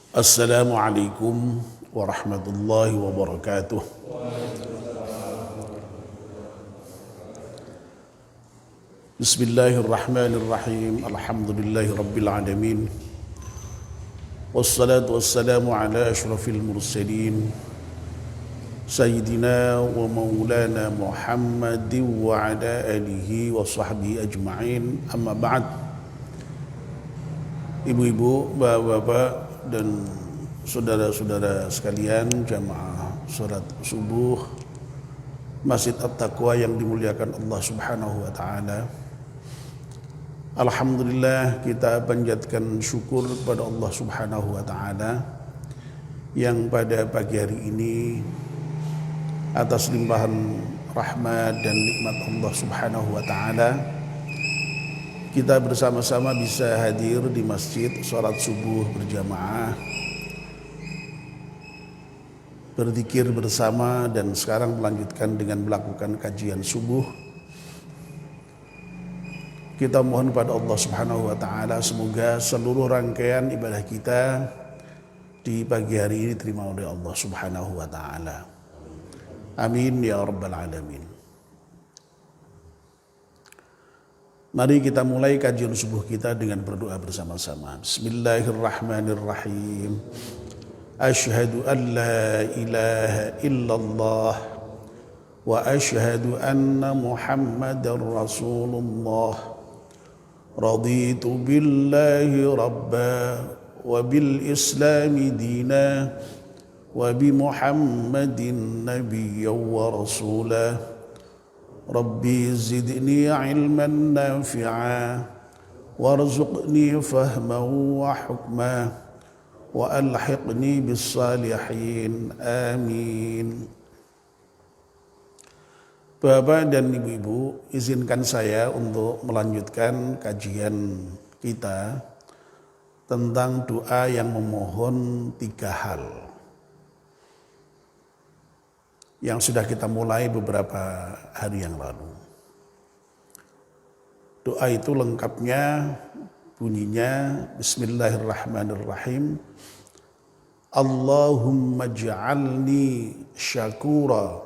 Assalamualaikum warahmatullahi wabarakatuh. Bismillahirrahmanirrahim. Alhamdulillahi rabbil alamin. Wassalatu wassalamu ala ashrafil mursalin Sayyidina wa maulana Muhammadin wa ala alihi wa sahbihi ajma'in. Amma ba'd. Ibu-ibu, bapak-bapak dan saudara-saudara sekalian, jamaah salat subuh Masjid At-Taqwa yang dimuliakan Allah Subhanahu wa taala. Alhamdulillah, kita panjatkan syukur kepada Allah Subhanahu wa taala yang pada pagi hari ini atas limpahan rahmat dan nikmat Allah Subhanahu wa taala kita bersama-sama bisa hadir di masjid salat subuh berjamaah, berzikir bersama, dan sekarang melanjutkan dengan melakukan kajian subuh. Kita mohon pada Allah Subhanahu wa taala semoga seluruh rangkaian ibadah kita di pagi hari ini diterima oleh Allah Subhanahu wa taala. Amin ya rabbal alamin. Mari kita mulai kajian subuh kita dengan berdoa bersama-sama. Bismillahirrahmanirrahim. Asyhadu an la ilaha illallah wa asyhadu anna Muhammadar Rasulullah. Raditu billahi rabba wa bil islami dina wa bi Muhammadin nabiyyan wa rasulah. Rabbi zidni ilman nafi'a warzuqni fahman wa hukma wa alhiqni bis salihin. Amin. Bapak dan ibu-ibu, izinkan saya untuk melanjutkan kajian kita tentang doa yang memohon 3 hal yang sudah kita mulai beberapa hari yang lalu. Doa itu lengkapnya bunyinya Bismillahirrahmanirrahim. Allahumma ja'alni syakura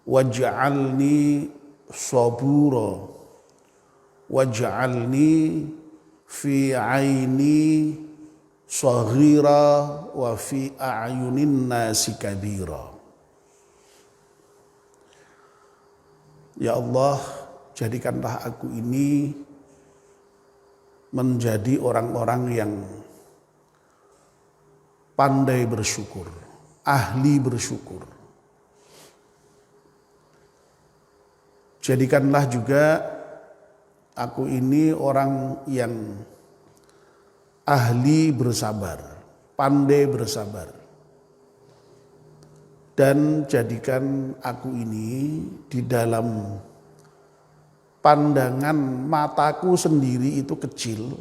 waj'alni sabura waj'alni fi aini saghira wa fi a'yunin nasi kabira. Ya Allah, jadikanlah aku ini menjadi orang-orang yang pandai bersyukur, ahli bersyukur. Jadikanlah juga aku ini orang yang ahli bersabar, pandai bersabar. Dan jadikan aku ini di dalam pandangan mataku sendiri itu kecil,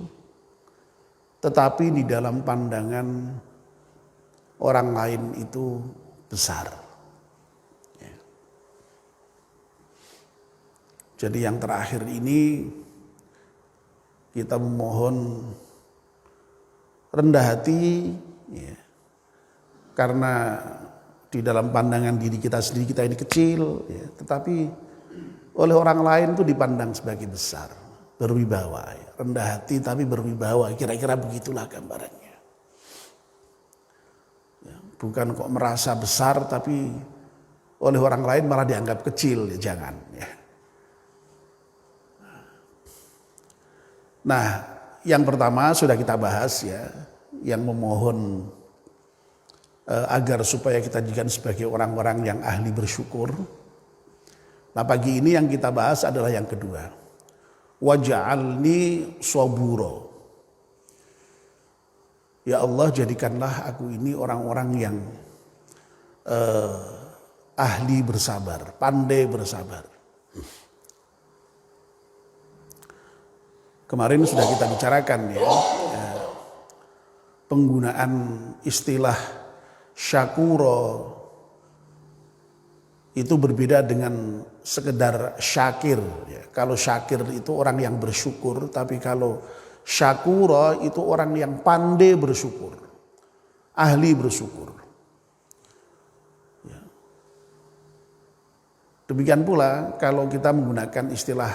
tetapi di dalam pandangan orang lain itu besar. Jadi yang terakhir ini kita memohon rendah hati, karena di dalam pandangan diri kita sendiri kita ini kecil, tetapi oleh orang lain itu dipandang sebagai besar, berwibawa, rendah hati tapi berwibawa, kira-kira begitulah gambarannya. Bukan kok merasa besar tapi oleh orang lain malah dianggap kecil, jangan. Nah, yang pertama sudah kita bahas yang memohon agar supaya kita jadikan sebagai orang-orang yang ahli bersyukur. Nah, pagi ini yang kita bahas adalah yang kedua. Waj'alni sabura. Ya Allah, jadikanlah aku ini orang-orang yang ahli bersabar, pandai bersabar. Kemarin sudah kita bicarakan penggunaan istilah syakuro itu berbeda dengan sekedar syakir. Kalau syakir itu orang yang bersyukur, tapi kalau syakura itu orang yang pandai bersyukur. ahli bersyukur. Ya. Demikian pula kalau kita menggunakan istilah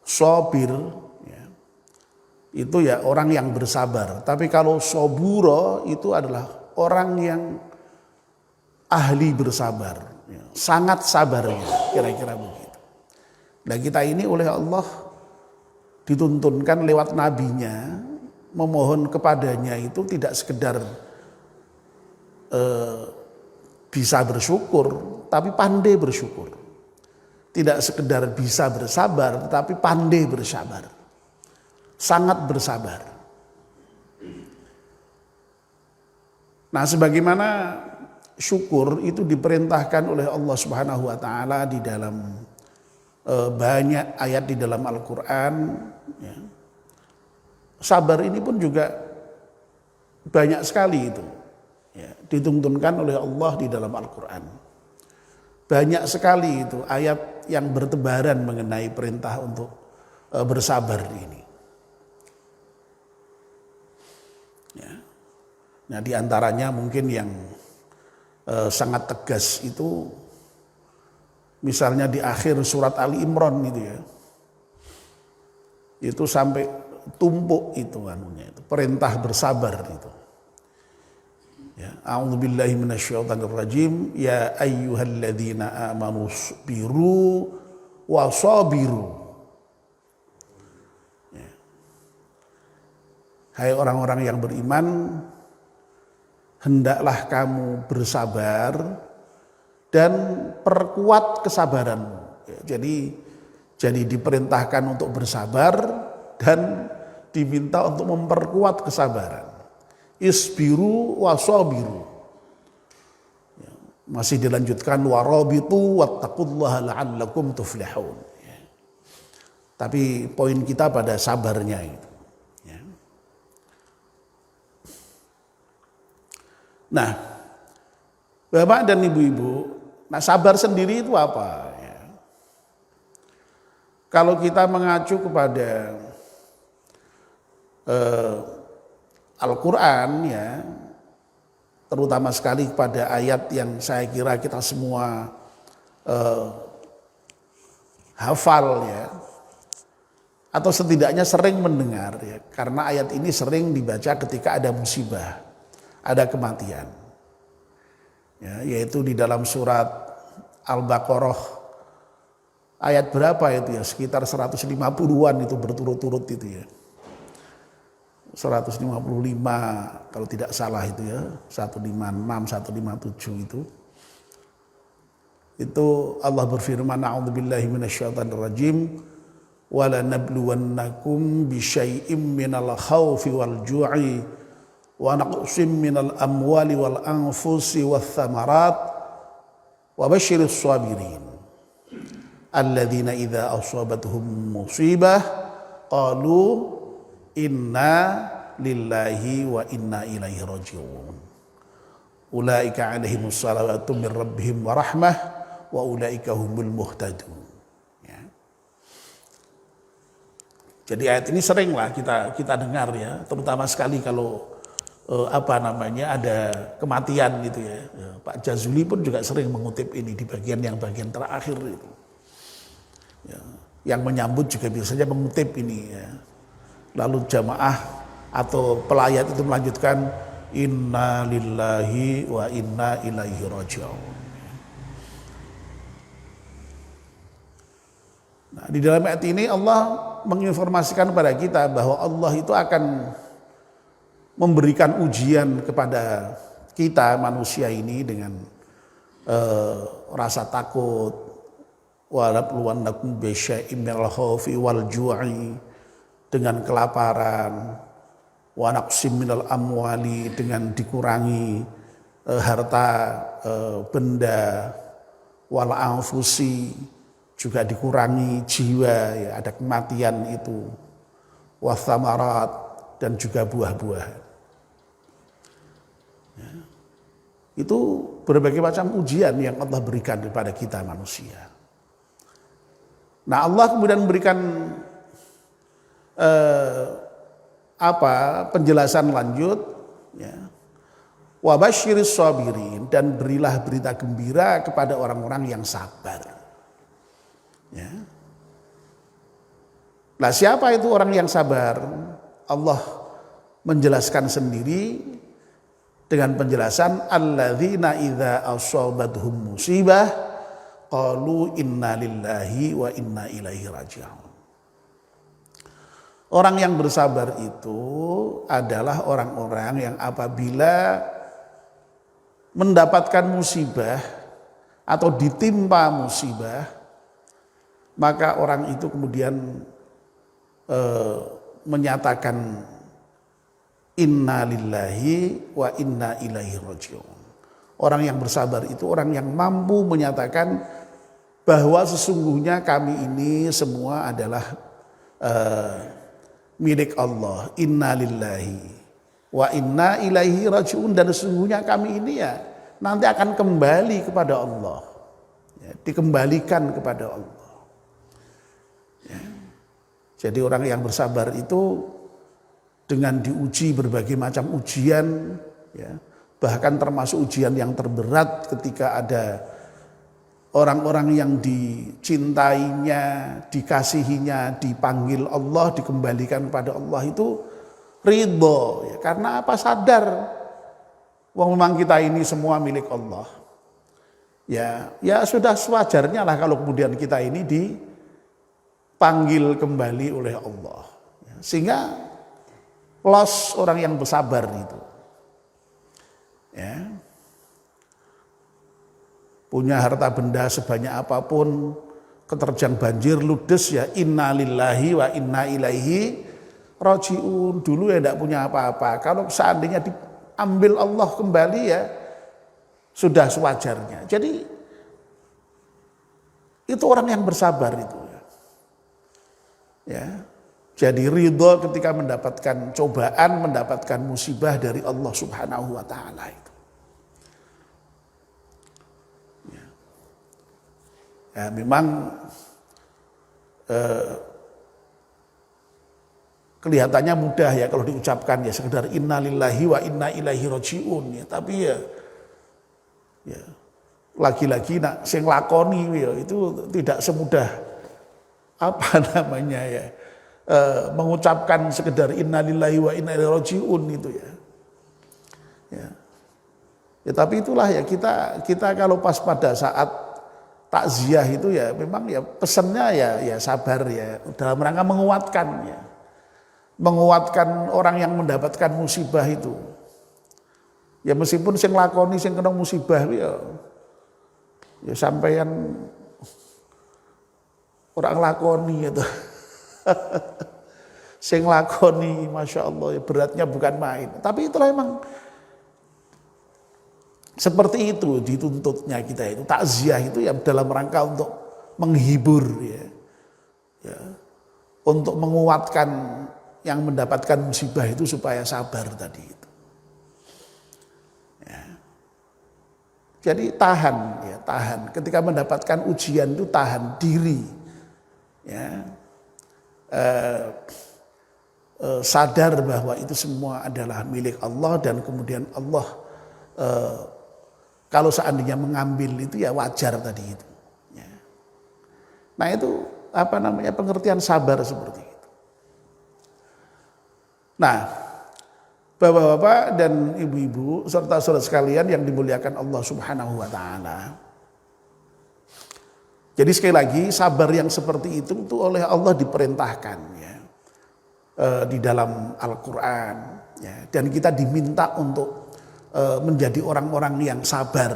sobir, ya, itu ya orang yang bersabar. Tapi kalau soburo itu adalah orang yang ahli bersabar, ya, sangat sabarnya, kira-kira begitu. Nah kita ini oleh Allah dituntunkan lewat nabinya, memohon kepadanya itu tidak sekedar bisa bersyukur, tapi pandai bersyukur. Tidak sekedar bisa bersabar, tetapi pandai bersabar. Sangat bersabar. Nah, sebagaimana syukur itu diperintahkan oleh Allah Subhanahu wa taala di dalam banyak ayat di dalam Al-Qur'an, ya. Sabar ini pun juga banyak sekali itu, ya, dituntunkan oleh Allah di dalam Al-Qur'an. Banyak sekali itu ayat yang bertebaran mengenai perintah untuk bersabar ini. Ya. Nah, di antaranya mungkin yang sangat tegas itu misalnya di akhir surat Ali Imran gitu ya. Itu sampai tumpuk itu anunya itu perintah bersabar itu. Ya, a'udzubillahi minasyaitonir rajim, ya ayyuhalladzina amanu sabiru wasabiru. Ya. Hai orang-orang yang beriman, hendaklah kamu bersabar dan perkuat kesabaranmu. Ya, jadi diperintahkan untuk bersabar dan diminta untuk memperkuat kesabaran. Isbiru wasabiru. Ya, masih dilanjutkan warabitu wattaqullaha la'allakum tuflihun. Ya. Tapi poin kita pada sabarnya itu. Ya. Nah, Bapak dan Ibu-ibu, nah sabar sendiri itu apa? Ya. Kalau kita mengacu kepada Al-Quran, ya, terutama sekali kepada ayat yang saya kira kita semua hafal, ya, atau setidaknya sering mendengar, ya, karena ayat ini sering dibaca ketika ada musibah, ada kematian, ya, yaitu di dalam surat Al-Baqarah ayat berapa itu ya, sekitar 150-an itu berturut-turut itu ya. 155 kalau tidak salah itu ya, 156, 157 itu Allah berfirman, a'udzubillahi minasyaitonir rajim, wala nabluwannakum bisyai'im minal khaufi wal ju'i wa naqsim minal amwali wal anfusi wath thamarat wa basyiris sabirin alladzina idza asabatuhum musibah qalu inna lillahi wa inna ilaihi raji'un. Ulaika alaihimus salawatu min rabbihim wa rahmah wa ulaika humul muhtadun. Ya. Jadi ayat ini seringlah kita dengar ya, terutama sekali kalau ada kematian gitu ya. Pak Jazuli pun juga sering mengutip ini di bagian terakhir itu. Ya. Yang menyambut juga biasanya mengutip ini ya. Lalu jamaah atau pelayat itu melanjutkan inna lillahi wa inna ilaihi raji'un. Nah, di dalam ayat ini Allah menginformasikan kepada kita bahwa Allah itu akan memberikan ujian kepada kita manusia ini dengan rasa takut, wa nabluwannakum bisyai'im minal khaufi wal ju'i, dengan kelaparan, wa naqsim minal amwali, dengan dikurangi harta benda, wal anfusi, juga dikurangi jiwa, ya, ada kematian itu, wath thamarat, dan juga buah-buahan. Ya. Itu berbagai macam ujian yang Allah berikan kepada kita manusia. Nah, Allah kemudian memberikan penjelasan lanjut, ya, Wa basyiris sabirin, dan berilah berita gembira kepada orang-orang yang sabar. Ya. Nah, siapa itu orang yang sabar? Allah menjelaskan sendiri dengan penjelasan alladzina idza asabathum musibah qalu inna lillahi wa inna ilaihi raji'un. Orang yang bersabar itu adalah orang-orang yang apabila mendapatkan musibah atau ditimpa musibah, maka orang itu kemudian menyatakan inna lillahi wa inna ilaihi raji'un. Orang yang bersabar itu orang yang mampu menyatakan bahwa sesungguhnya kami ini semua adalah milik Allah. Inna lillahi wa inna ilaihi raji'un, dan sesungguhnya kami ini ya nanti akan kembali kepada Allah, ya, dikembalikan kepada Allah. Ya. Jadi orang yang bersabar itu dengan diuji berbagai macam ujian, ya, bahkan termasuk ujian yang terberat ketika ada orang-orang yang dicintainya, dikasihinya, dipanggil Allah, dikembalikan kepada Allah, itu ridho, ya, karena apa? Sadar wah memang kita ini semua milik Allah. Ya sudah sewajarnya lah kalau kemudian kita ini dipanggil kembali oleh Allah. Ya, sehingga los orang yang bersabar itu. Ya. Punya harta benda sebanyak apapun, keterjang banjir, ludes, ya inna lillahi wa inna ilaihi raji'un. Dulu ya tidak punya apa-apa. Kalau seandainya diambil Allah kembali, ya sudah sewajarnya. Jadi itu orang yang bersabar itu. Ya. Jadi ridho ketika mendapatkan cobaan, mendapatkan musibah dari Allah Subhanahu wa taala itu. Ya, memang kelihatannya mudah ya kalau diucapkan, ya sekedar innalillahi wa inna ilaihi raji'un, ya, tapi ya lagi-lagi nak sing lakoni ya itu tidak semudah apa namanya ya mengucapkan sekedar innalillahi wa inna ilaihi raji'un itu ya. Ya tapi itulah ya kita kalau pas pada saat takziah itu ya memang ya pesannya ya sabar ya, dalam rangka menguatkan orang yang mendapatkan musibah itu. Ya meskipun sing lakoni sing kena musibah ya sampeyan orang lakoni itu. Sing lakoni Masya Allah ya beratnya bukan main. Tapi itulah emang seperti itu dituntutnya kita itu. Takziah itu ya dalam rangka untuk menghibur ya. Untuk menguatkan yang mendapatkan musibah itu supaya sabar tadi itu. Ya. Jadi tahan. Ketika mendapatkan ujian itu tahan diri. Ya. Sadar bahwa itu semua adalah milik Allah, dan kemudian Allah kalau seandainya mengambil itu ya wajar tadi itu. Ya. Nah itu apa namanya pengertian sabar seperti itu. Nah, bapak-bapak dan ibu-ibu serta saudara sekalian yang dimuliakan Allah Subhanahu wa taala. Jadi sekali lagi sabar yang seperti itu oleh Allah diperintahkan ya di dalam Al-Quran ya, dan kita diminta untuk menjadi orang-orang yang sabar.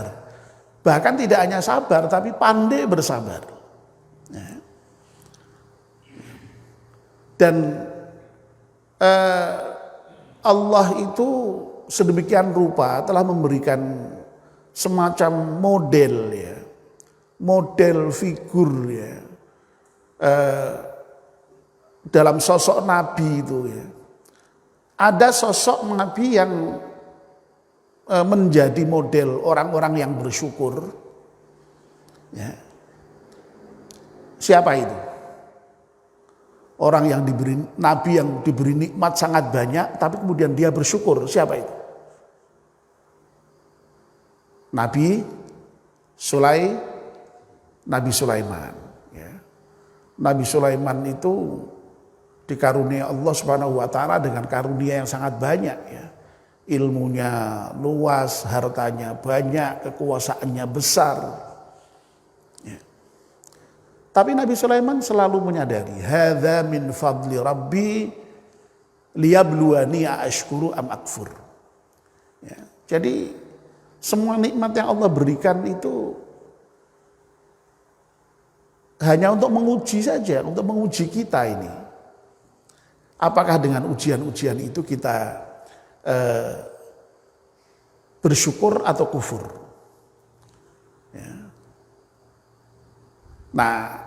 Bahkan tidak hanya sabar tapi pandai bersabar. Ya. Dan Allah itu sedemikian rupa telah memberikan semacam model ya. Model figur ya. Dalam sosok Nabi itu ya. Ada sosok Nabi yang menjadi model orang-orang yang bersyukur. Ya. Siapa itu? Orang yang diberi, Nabi yang diberi nikmat sangat banyak, tapi kemudian dia bersyukur. Siapa itu? Nabi Sulaiman. Ya. Nabi Sulaiman itu dikarunia Allah Subhanahu wa taala dengan karunia yang sangat banyak ya. Ilmunya luas, hartanya banyak, kekuasaannya besar. Ya. Tapi Nabi Sulaiman selalu menyadari, hadza min fadli rabbi liyabluwani ashkuru am akfur. Ya. Jadi semua nikmat yang Allah berikan itu hanya untuk menguji saja, untuk menguji kita ini. Apakah dengan ujian-ujian itu kita bersyukur atau kufur? Ya. Nah,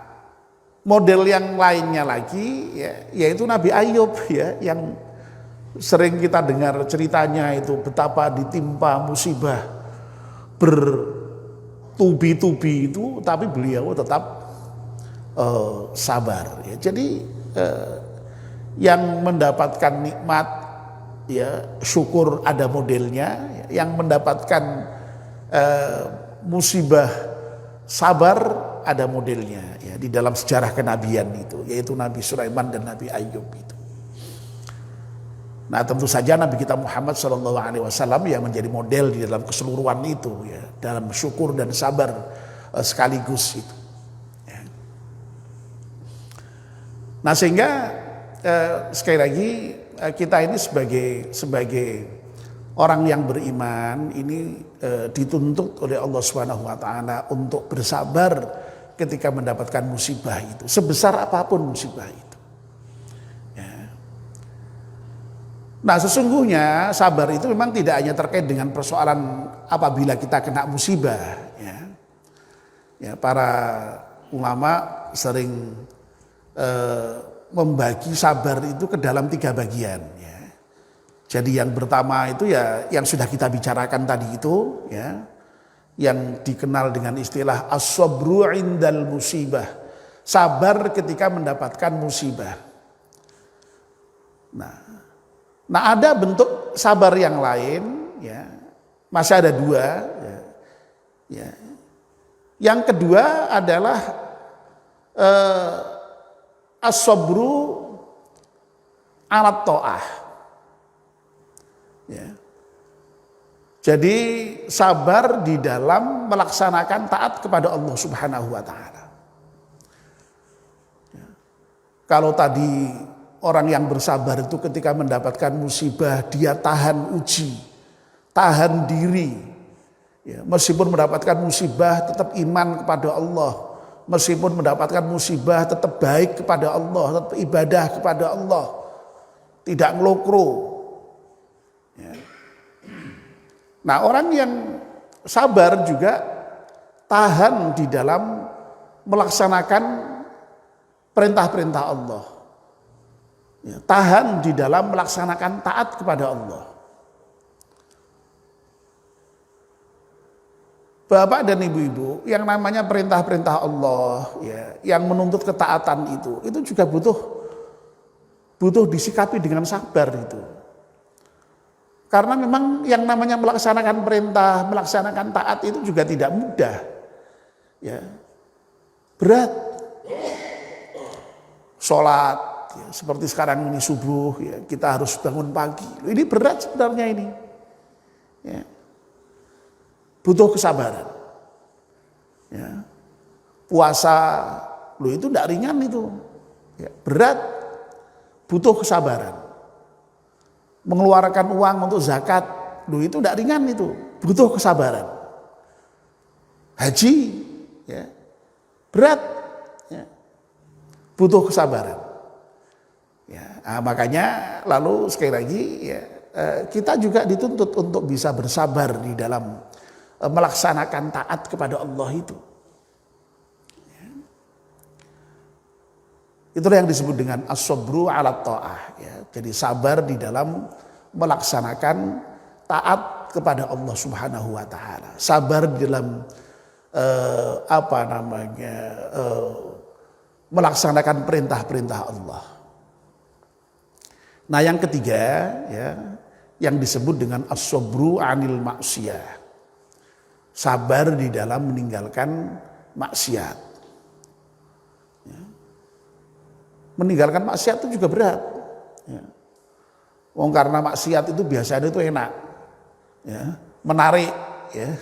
model yang lainnya lagi, ya, yaitu Nabi Ayub, ya, yang sering kita dengar ceritanya itu betapa ditimpa musibah bertubi-tubi itu, tapi beliau tetap sabar. Ya. Jadi yang mendapatkan nikmat, ya syukur ada modelnya. Yang mendapatkan musibah sabar ada modelnya. Ya, di dalam sejarah kenabian itu, yaitu Nabi Sulaiman dan Nabi Ayub itu. Nah, tentu saja Nabi kita Muhammad SAW yang menjadi model di dalam keseluruhan itu, ya, dalam syukur dan sabar sekaligus itu. Ya. Nah, sehingga sekali lagi kita ini sebagai orang yang beriman ini dituntut oleh Allah Subhanahu wa taala untuk bersabar ketika mendapatkan musibah itu, sebesar apapun musibah itu. Ya. Nah, sesungguhnya sabar itu memang tidak hanya terkait dengan persoalan apabila kita kena musibah, ya. Ya, para ulama sering membagi sabar itu ke dalam 3 bagian. Ya. Jadi yang pertama itu ya yang sudah kita bicarakan tadi itu, ya, yang dikenal dengan istilah as-sabru indal musibah, sabar ketika mendapatkan musibah. Nah ada bentuk sabar yang lain, ya, masih ada 2. Ya. Ya. Yang kedua adalah as-sabru alat ta'ah. Ya. Jadi sabar di dalam melaksanakan taat kepada Allah Subhanahu wa taala. Ya. Kalau tadi orang yang bersabar itu ketika mendapatkan musibah dia tahan uji, tahan diri. Ya, meskipun mendapatkan musibah tetap iman kepada Allah. Meskipun mendapatkan musibah tetap baik kepada Allah, tetap ibadah kepada Allah, tidak ngelokro. Ya. Nah, orang yang sabar juga tahan di dalam melaksanakan perintah-perintah Allah. Ya, tahan di dalam melaksanakan taat kepada Allah. Bapak dan ibu-ibu, yang namanya perintah-perintah Allah, ya, yang menuntut ketaatan itu juga butuh disikapi dengan sabar itu. Karena memang yang namanya melaksanakan perintah, melaksanakan taat itu juga tidak mudah. Ya. Berat. Sholat, ya, seperti sekarang ini subuh, ya, kita harus bangun pagi. Ini berat sebenarnya ini. Ya. Butuh kesabaran. Ya. Puasa, itu tidak ringan itu. Ya. Berat, butuh kesabaran. Mengeluarkan uang untuk zakat, itu tidak ringan itu, butuh kesabaran. Haji, ya, berat, ya, butuh kesabaran. Ya, makanya lalu sekali lagi, ya, kita juga dituntut untuk bisa bersabar di dalam melaksanakan taat kepada Allah itu. Ya. Itulah yang disebut dengan as-sabru ala ta'ah. Ya. Jadi sabar di dalam melaksanakan taat kepada Allah Subhanahu wa taala. Sabar di dalam melaksanakan perintah-perintah Allah. Nah, yang ketiga, ya, yang disebut dengan as-sabru anil maksiyah. sabar di dalam meninggalkan maksiat. Ya. Meninggalkan maksiat itu juga berat. Ya. Karena maksiat itu biasanya itu enak, ya, menarik, ya.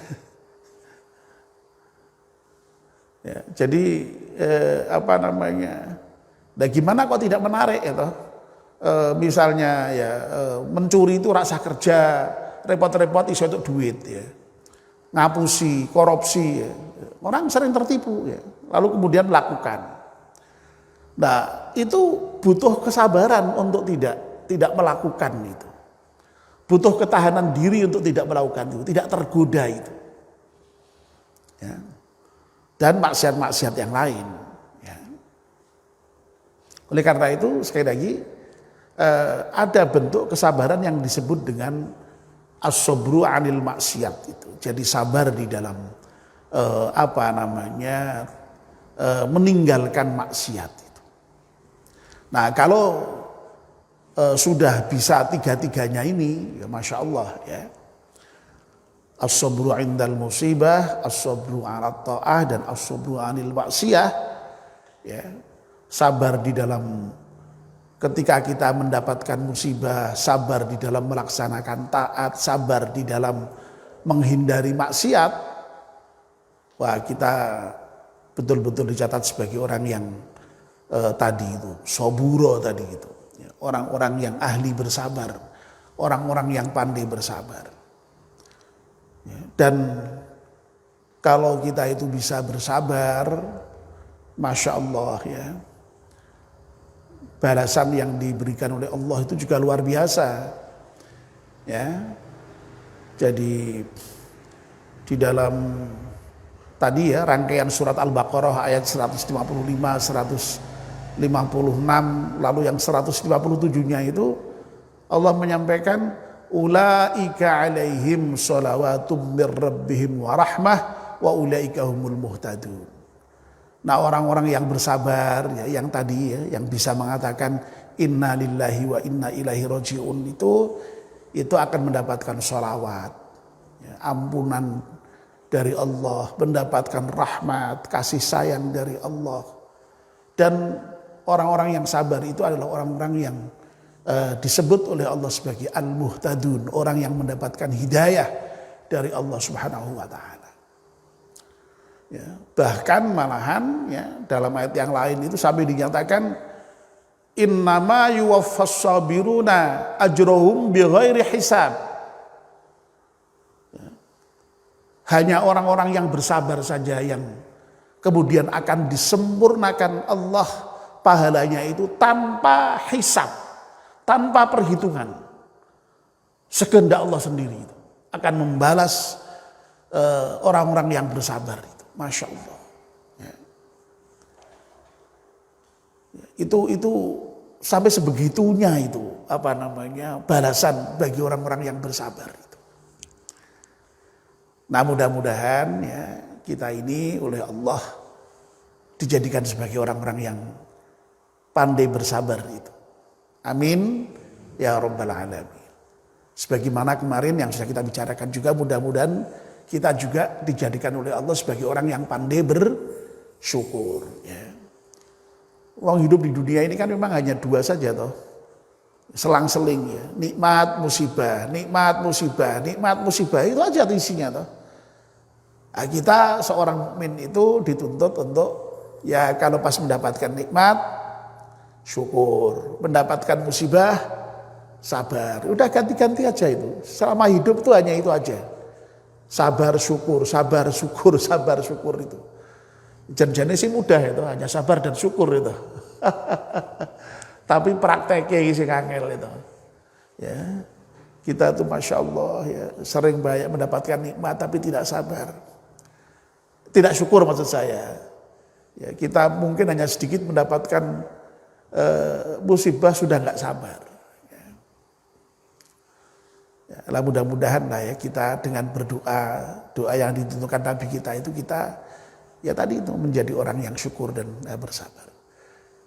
Ya, jadi nah gimana kok tidak menarik ya? Misalnya ya mencuri itu rasa kerja, repot-repot iso untuk duit, ya. Ngapusi, korupsi, ya. Orang sering tertipu, ya. Lalu kemudian melakukan. Nah itu butuh kesabaran untuk tidak melakukan itu. Butuh ketahanan diri untuk tidak melakukan itu, tidak tergoda itu. Ya. Dan maksiat-maksiat yang lain. Ya. Oleh karena itu sekali lagi ada bentuk kesabaran yang disebut dengan as-sabru 'anil maksiat itu. Jadi sabar di dalam meninggalkan maksiat itu. Nah kalau sudah bisa tiga-tiganya ini, ya Masya Allah, ya. As-sabru 'indal musibah, as-sabru 'alat ta'ah, dan as-sabru 'anil maksiyah, ya. Sabar di dalam ketika kita mendapatkan musibah, sabar di dalam melaksanakan taat, sabar di dalam menghindari maksiat. Wah, kita betul-betul dicatat sebagai orang yang tadi itu, soburo tadi itu. Orang-orang yang ahli bersabar, orang-orang yang pandai bersabar. Dan kalau kita itu bisa bersabar, Masya Allah, ya, balasan yang diberikan oleh Allah itu juga luar biasa, ya. Jadi di dalam tadi ya rangkaian surat Al-Baqarah ayat 155, 156, lalu yang 157-nya itu Allah menyampaikan ulaika alaihim shalawatum mir rabbihim wa rahmah wa ulaika humul muhtadun. Nah, orang-orang yang bersabar, ya, yang tadi ya, yang bisa mengatakan inna lillahi wa inna ilaihi rajiun itu akan mendapatkan sholawat, ya, ampunan dari Allah, mendapatkan rahmat, kasih sayang dari Allah. Dan orang-orang yang sabar itu adalah orang-orang yang disebut oleh Allah sebagai al-muhtadun, orang yang mendapatkan hidayah dari Allah Subhanahu wa taala. Ya, bahkan malahan ya, dalam ayat yang lain itu sampai dinyatakan innama yuwaffas sabiruna ajrohum bighairi hisab. Ya. Hanya orang-orang yang bersabar saja yang kemudian akan disempurnakan Allah pahalanya itu tanpa hisab, tanpa perhitungan. Sekehendak Allah sendiri itu akan membalas orang-orang yang bersabar itu. Masya Allah. Ya. Itu sampai sebegitunya itu balasan bagi orang-orang yang bersabar itu. Nah, mudah-mudahan ya kita ini oleh Allah dijadikan sebagai orang-orang yang pandai bersabar itu. Amin ya rabbal alamin. Sebagaimana kemarin yang sudah kita bicarakan juga, mudah-mudahan kita juga dijadikan oleh Allah sebagai orang yang pandai bersyukur. Ya. Uang hidup di dunia ini kan memang hanya dua saja toh. Selang-seling ya. Nikmat, musibah, nikmat, musibah, nikmat, musibah. Itu aja isinya toh. Nah, kita seorang mukmin itu dituntut untuk ya kalau pas mendapatkan nikmat, syukur. Mendapatkan musibah, sabar. Udah ganti-ganti aja itu. Selama hidup itu hanya itu aja. Sabar syukur, sabar syukur, sabar syukur itu. Janjinya sih mudah itu, hanya sabar dan syukur itu. Tapi prakteknya sih angel itu. Ya, kita tuh Masya Allah ya, sering banyak mendapatkan nikmat tapi tidak sabar. Tidak syukur maksud saya. Ya, kita mungkin hanya sedikit mendapatkan musibah sudah nggak sabar. Ya, mudah-mudahan lah ya kita dengan berdoa, doa yang ditentukan Nabi kita itu kita ya tadi itu menjadi orang yang syukur dan bersabar.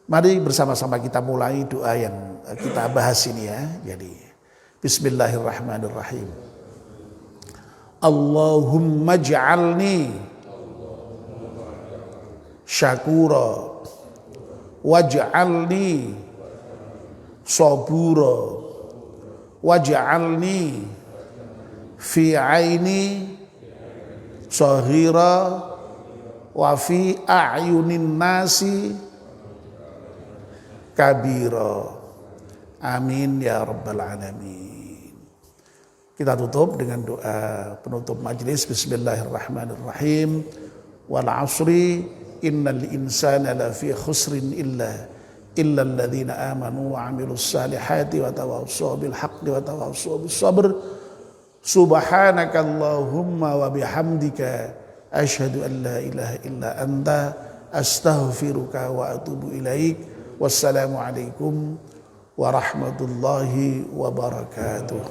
Mari bersama-sama kita mulai doa yang kita bahas ini ya. Jadi Bismillahirrahmanirrahim. Allahumma ij'alni syakura waj'alni sabura waj'alni fi aini saghira wa fi a'yunin nasi kabira. Amin ya rabbal alamin. Kita tutup dengan doa penutup majelis. Bismillahirrahmanirrahim. Wal 'asri innal insana lafi khusrin illa alladhina amanu wa 'amilus salihati wa tawassaw bil haqqi wa tawassaw bis sabr. Subhanakallahumma wa bihamdika asyhadu an la ilaha illa anta astaghfiruka wa atubu ilaik. Wassalamu alaikum warahmatullahi wabarakatuh.